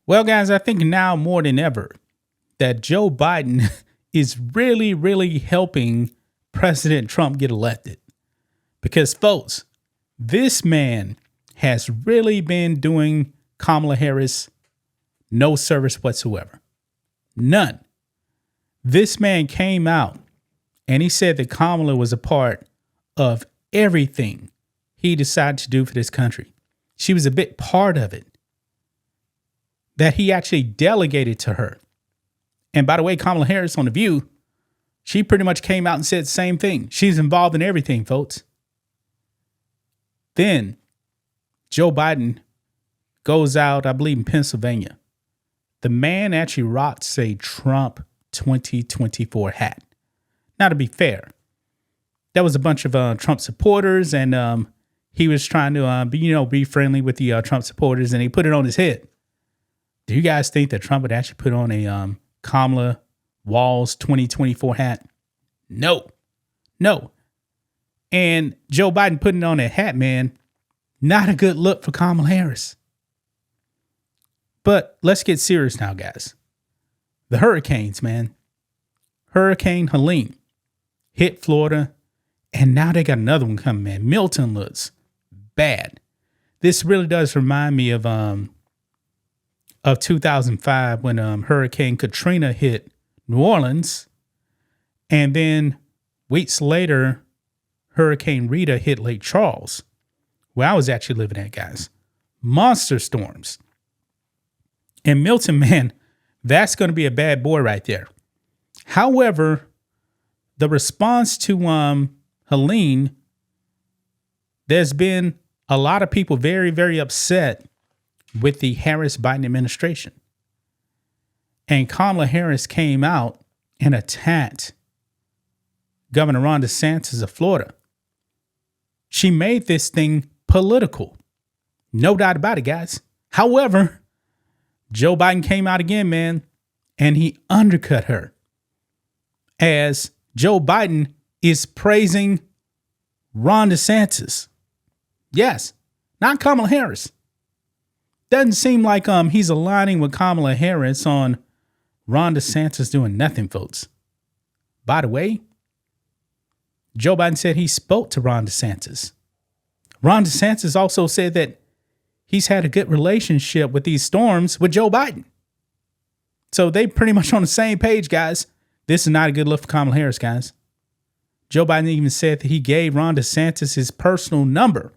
Well, guys, I think now more than ever that Joe Biden is really, really helping President Trump get elected. Because, folks, this man has really been doing Kamala Harris no service whatsoever. None. This man came out and he said that Kamala was a part of everything he decided to do for this country. She was a big part of it that he actually delegated to her. And by the way, Kamala Harris on The View, she pretty much came out and said the same thing. She's involved in everything, folks. Then Joe Biden goes out, I believe, in Pennsylvania. The man actually rocks a Trump 2024 hat. Now, to be fair, that was a bunch of Trump supporters, and he was trying to be friendly with the Trump supporters, and he put it on his head. Do you guys think that Trump would actually put on a Kamala Walls 2024 hat? No. And Joe Biden putting on that hat, man, not a good look for Kamala Harris. But let's get serious now, guys. The hurricanes, man. Hurricane Helene hit Florida, and now they got another one coming, man. Milton looks bad. This really does remind me of 2005 when Hurricane Katrina hit New Orleans, and then weeks later, Hurricane Rita hit Lake Charles, where I was actually living at, guys. Monster storms. And Milton, man, that's going to be a bad boy right there. However, the response to Helene, there's been a lot of people very, very upset with the Harris-Biden administration. And Kamala Harris came out and attacked Governor Ron DeSantis of Florida. She made this thing political. No doubt about it, guys. However, Joe Biden came out again, man, and he undercut her. As Joe Biden is praising Ron DeSantis. Yes, not Kamala Harris. Doesn't seem like he's aligning with Kamala Harris on Ron DeSantis doing nothing, folks. By the way, Joe Biden said he spoke to Ron DeSantis. Ron DeSantis also said that he's had a good relationship with these storms with Joe Biden. So they pretty much on the same page, guys. This is not a good look for Kamala Harris, guys. Joe Biden even said that he gave Ron DeSantis his personal number.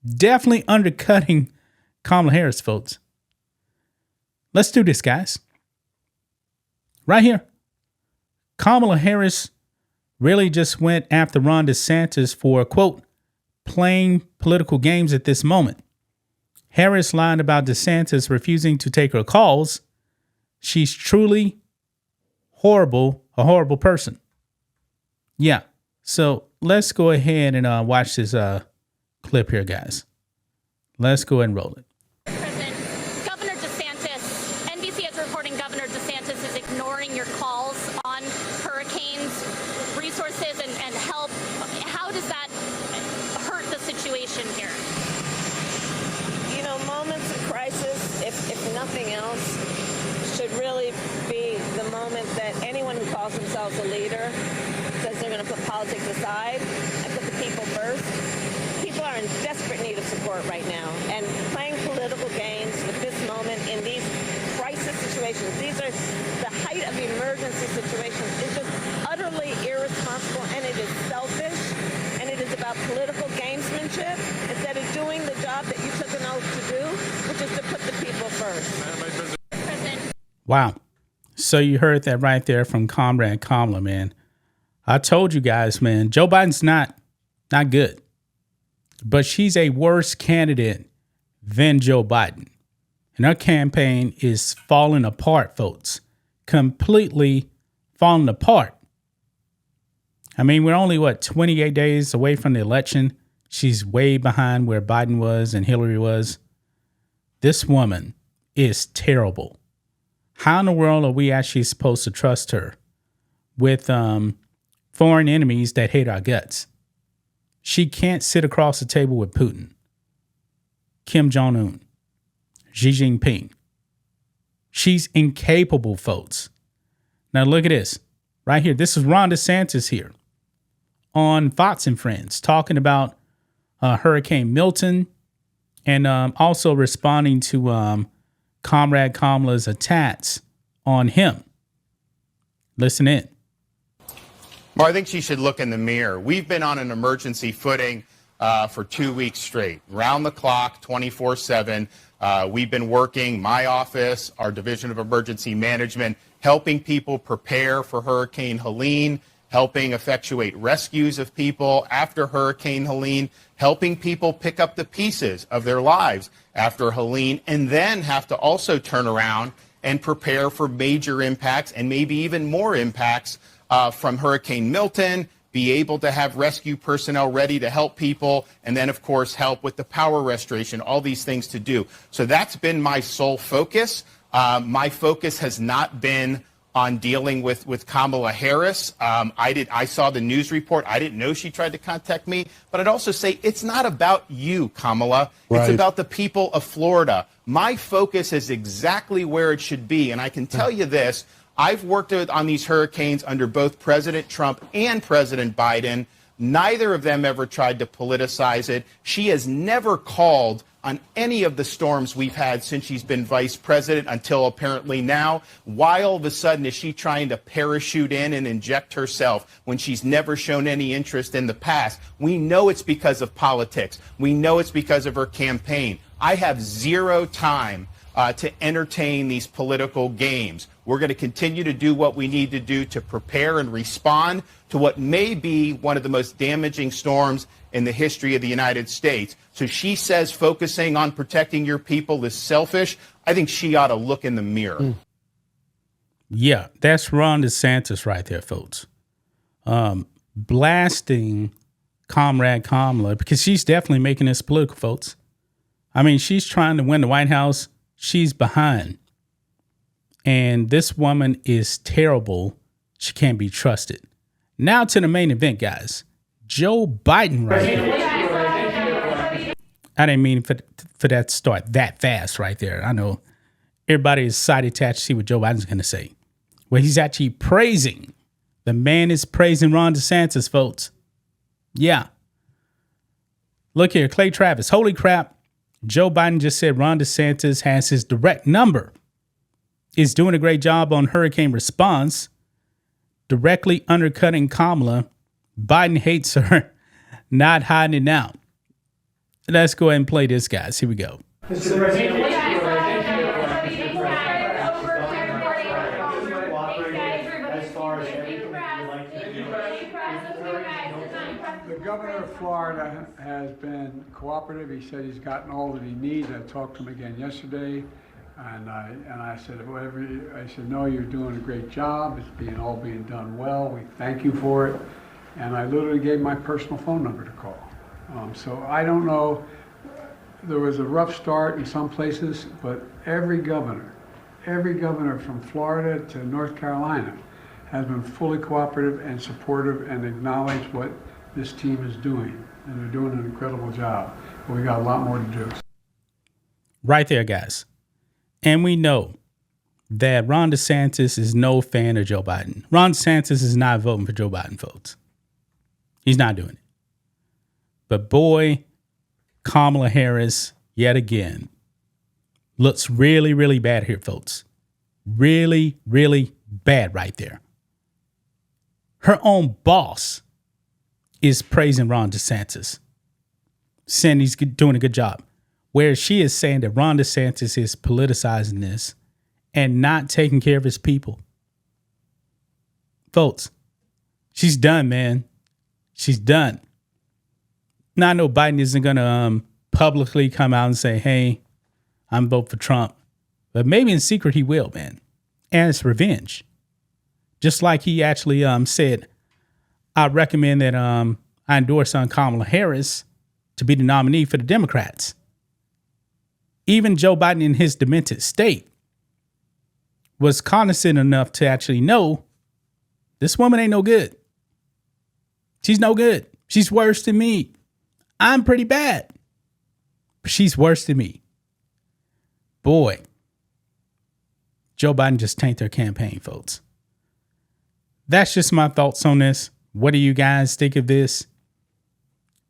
Definitely undercutting Kamala Harris, folks. Let's do this, guys. Right here. Kamala Harris really just went after Ron DeSantis for, quote, playing political games at this moment. Harris lied about DeSantis refusing to take her calls. She's truly a horrible person. Yeah. So let's go ahead and watch this clip here, guys. Let's go ahead and roll it. President, Governor DeSantis, NBC is reporting Governor DeSantis is ignoring your calls on hurricanes, resources, and help. How does that hurt the situation here? You know, moments of crisis, if nothing else, should really be the moment that anyone who calls themselves a leader says they're going to put politics aside and put the people first. People are in desperate need of support right now, and playing political games with this moment in these crisis situations, these are the height of emergency situations, is just utterly irresponsible, and it is selfish, and it is about political gamesmanship instead of doing the job that you took an oath to do, which is to put the people first. Wow. So you heard that right there from Comrade Kamala, man. I told you guys, man, Joe Biden's not good. But she's a worse candidate than Joe Biden. And her campaign is falling apart, folks. Completely falling apart. I mean, we're only, 28 days away from the election. She's way behind where Biden was and Hillary was. This woman is terrible. How in the world are we actually supposed to trust her with foreign enemies that hate our guts? She can't sit across the table with Putin, Kim Jong-un, Xi Jinping, She's incapable, folks. Now look at this right here. This is Ron DeSantis here on Fox and Friends talking about Hurricane Milton and also responding to Comrade Kamala's attacks on him. Listen in. Well, I think she should look in the mirror. We've been on an emergency footing for 2 weeks straight, round the clock, 24/7. We've been working, my office, our Division of Emergency Management, helping people prepare for Hurricane Helene, helping effectuate rescues of people after Hurricane Helene, helping people pick up the pieces of their lives after Helene, and then have to also turn around and prepare for major impacts and maybe even more impacts from Hurricane Milton, be able to have rescue personnel ready to help people, and then, of course, help with the power restoration, all these things to do. So that's been my sole focus. My focus has not been on dealing with Kamala Harris. I saw the news report. I didn't know she tried to contact me. But I'd also say it's not about you, Kamala. Right. It's about the people of Florida. My focus is exactly where it should be. And I can tell you this. I've worked on these hurricanes under both President Trump and President Biden. Neither of them ever tried to politicize it. She has never called on any of the storms we've had since she's been vice president until apparently now. Why all of a sudden is she trying to parachute in and inject herself when she's never shown any interest in the past? We know it's because of politics. We know it's because of her campaign. I have zero time to entertain these political games. We're going to continue to do what we need to do to prepare and respond to what may be one of the most damaging storms in the history of the United States. So she says focusing on protecting your people is selfish. I think she ought to look in the mirror. Yeah, that's Ron DeSantis right there, folks. Blasting Comrade Kamala because she's definitely making this political, folks. I mean, she's trying to win the White House. She's behind. And this woman is terrible. She can't be trusted. Now to the main event, guys. Joe Biden right here. I didn't mean for that to start that fast right there. I know everybody is excited attached to see what Joe Biden's going to say. Well, he's actually praising. The man is praising Ron DeSantis, folks. Yeah. Look here, Clay Travis. Holy crap. Joe Biden just said Ron DeSantis has his direct number. Is doing a great job on hurricane response, directly undercutting Kamala. Biden hates her, not hiding it out. Let's go ahead and play this, guys. Here we go. Mr. President, the governor of Florida has been cooperative. He said he's gotten all that he needs. I talked to him again yesterday. And I said, no, you're doing a great job. It's all being done well. We thank you for it. And I literally gave my personal phone number to call. So I don't know. There was a rough start in some places, but every governor from Florida to North Carolina has been fully cooperative and supportive and acknowledged what this team is doing. And they're doing an incredible job. But we got a lot more to do. Right there, guys. And we know that Ron DeSantis is no fan of Joe Biden. Ron DeSantis is not voting for Joe Biden, folks. He's not doing it. But boy, Kamala Harris, yet again, looks really, really bad here, folks. Really, really bad right there. Her own boss is praising Ron DeSantis, saying he's doing a good job. Where she is saying that Ron DeSantis is politicizing this and not taking care of his people. Folks, she's done, man. She's done. Now, I know Biden isn't going to publicly come out and say, hey, I'm voting for Trump. But maybe in secret he will, man. And it's revenge. Just like he actually said, I recommend that I endorse on Kamala Harris to be the nominee for the Democrats. Even Joe Biden in his demented state was cognizant enough to actually know this woman ain't no good. She's no good. She's worse than me. I'm pretty bad, but she's worse than me. Boy, Joe Biden just tanked their campaign, folks. That's just my thoughts on this. What do you guys think of this?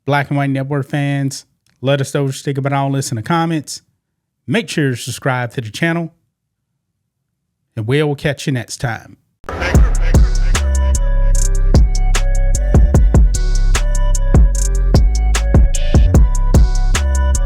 Black and White Network fans, let us know what you think about all this in the comments. Make sure to subscribe to the channel, and we'll catch you next time.